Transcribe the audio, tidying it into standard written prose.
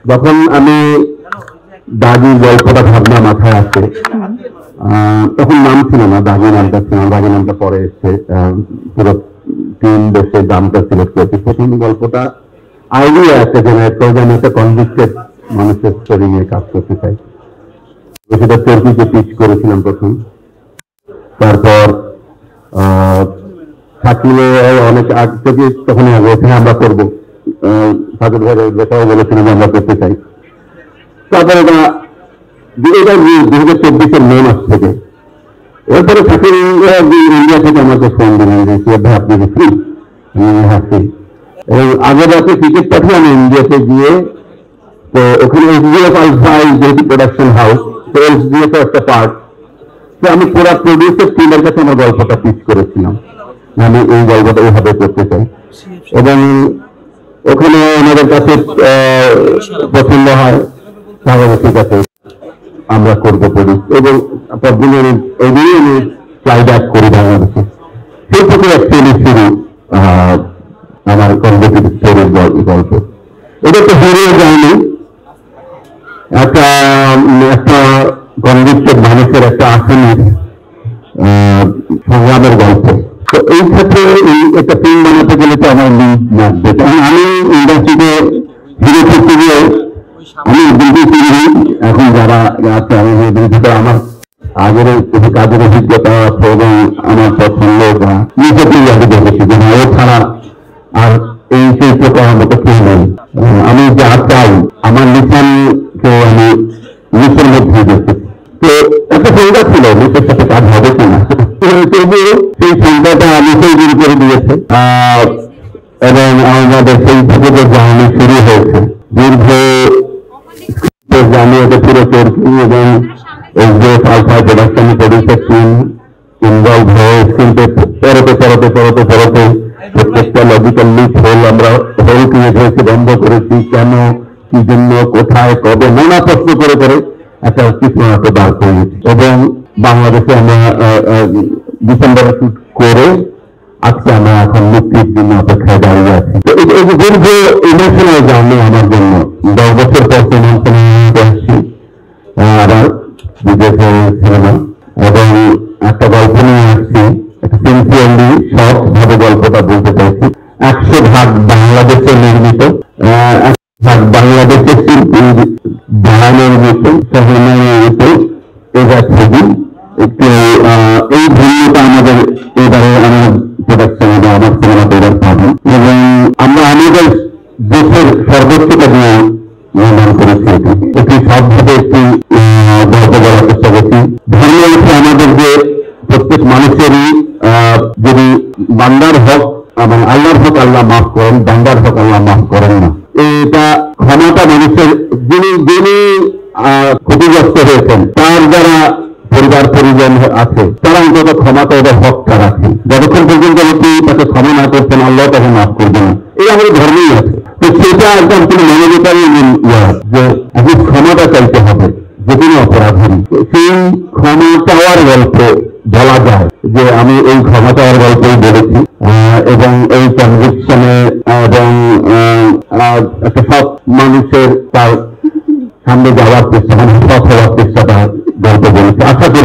যখন আমি দাগির গল্পটা ভাবনা মাথায় আসে, তখন নাম ছিল না, দাগি নামটা ছিল না, দাগি নামটা পরে এসছে। পুরো টিম বসে দামটা সিলেক্ট করেছি। প্রথম গল্পটা আইডিয়া আছে জেনারেট করে, আমি একটা কনভিক্টেড মানুষের স্টোরি নিয়ে কাজ করতে চাই। সেটা তুর্কিকে পিচ করেছিলাম প্রথম। তারপর থাকলে অনেক আগ থেকে তখন এখানে আমরা করবো, সাজুর ভাইয়ের বেটাও বলেছিলাম আমরা করতে চাই। তারপরে এটা 2024-এর মে মাস থেকে, এরপরে থাকেন ইন্ডিয়া থেকে আমাকে ফোন দিলেন যে ভাই আপনি কি ফ্রি? হাসি। এবং আগের রাতে টিকিট পাঠিয়ে আমি ইন্ডিয়াতে গিয়ে, তো ওখানে এসডিএফ আলফাই যেহেতু প্রোডাকশন হাউস, তো এসডিএফ একটা পার্ট, তো আমি পুরো প্রডিউসার টিমের কাছে আমার গল্পটা পিচ করেছিলাম, আমি এই গল্পটা এইভাবে করতে চাই। এবং ওখানে আমাদের কাছে পছন্দ হয়, তাহলে ঠিক আছে আমরা করবো প্রডিউস। এবং পরদিনের ওইদিনই আমি ফ্লাই ব্যাক করি বাংলাদেশে। সেই থেকে অ্যাকচুয়ালি শুরু আমার কনভিক্টেড স্টোরির গল্প। এটা তো হিরো যায়নি, একটা কনভিক্টেড মানুষের একটা আসামির সংগ্রামের গল্প। তো এই ক্ষেত্রে একটা ফিল্ম বানাতে গেলে তো আমার লিড লাগবে। কারণ আমি ইন্ডাস্ট্রিতে হিরো করতে গিয়ে আমি এখন যারা আছে আমার আগের কাজের অভিজ্ঞতা আছে এবং আমার পছন্দ বা নিজেকেই আমি দেখেছি যে ও ছাড়া আর এই চরিত্র করার মতো কেউ নেই। আমি যা চাই আমার লিখনকে আমি লিখের মধ্যে দেখেছি। তো একটা সংজ্ঞা ছিল লিখের সাথে কাজ হবে কিনা, তবুও সেই সংজ্ঞাটা লিখেই দূর করে দিয়েছে। এবং আমাদের সেই থেকে যে জার্নি শুরু হয়েছে, দীর্ঘ জানি এটা পুরো চরকি এবং SDF alpha production producer team involve হয়ে স্ক্রিনতে পরতে প্রত্যেকটা লজিক্যাল লিপ হোল আমরা হোল ক্রিয়েট হয়েছে, বন্ধ করেছি, কেন, কি জন্য, কোথায়, কবে, নানা প্রশ্ন করে একটা চিত্রনাট্য দাঁড় করিয়েছি। এবং বাংলাদেশে আমরা ডিসেম্বরে শুট করে আজকে আমরা এখন মুক্তির জন্য অপেক্ষায় দাঁড়িয়ে আছি। তো এই যে দীর্ঘ ইমোশনাল জার্নি আমার জন্য 10 বছর পর আসছি আবার বিদেশে সিনেমা, এবং একটা গল্প নিয়ে আসছি, একটা সিনসিয়ারলি সৎ ভাবে গল্পটা বলতে চাইছি। 100% বাংলাদেশে নির্মিত, 100% বাংলাদেশের শিল্পী বানানোর সহনির্মিত এটা ছবি। একটু এই ভিন্নতা আমাদের এবারে আমার প্রোডাকশনে বা আমার সিনেমা তৈরি পাবো। এবং আমরা আমাদের দেশের সর্বোচ্চটা দিয়ে নির্মাণ করেছি। একটি সবভাবে একটি গল্প বলার চেষ্টা করছি। ধর্ম হচ্ছে আমাদের যে প্রত্যেক মানুষেরই, যদি বান্দার হক এবং আল্লাহর হক আল্লাহ মাফ করেন, বান্দার হক আল্লাহ মাফ করেন না। এটা ক্ষমতা মানুষের, যিনি ক্ষতিগ্রস্ত হয়েছেন তার যারা পরিবার পরিজন আছে তারা অন্তত ক্ষমাটা ওদের হকটা রাখে। যতক্ষণ পর্যন্ত আপনি তাকে ক্ষমা না করছেন আল্লাহ তাকে মাফ করবে না, এই আমাদের ধর্মেই আছে। তো সেটা একদম কোনো মানবিকারই যে আপনি ক্ষমাটা চাইতে হবে যে কোনো অপরাধী। সেই ক্ষমা চাওয়ার গল্প বলা যায় যে আমি এই ক্ষমা চাওয়ার গল্পই বলেছি। এবং এই কনভিকশনে এবং একটা সব মানুষের তার সামনে যাওয়ার চেষ্টা, সৎ হওয়ার চেষ্টাটা গল্প বলেছি। আশা করি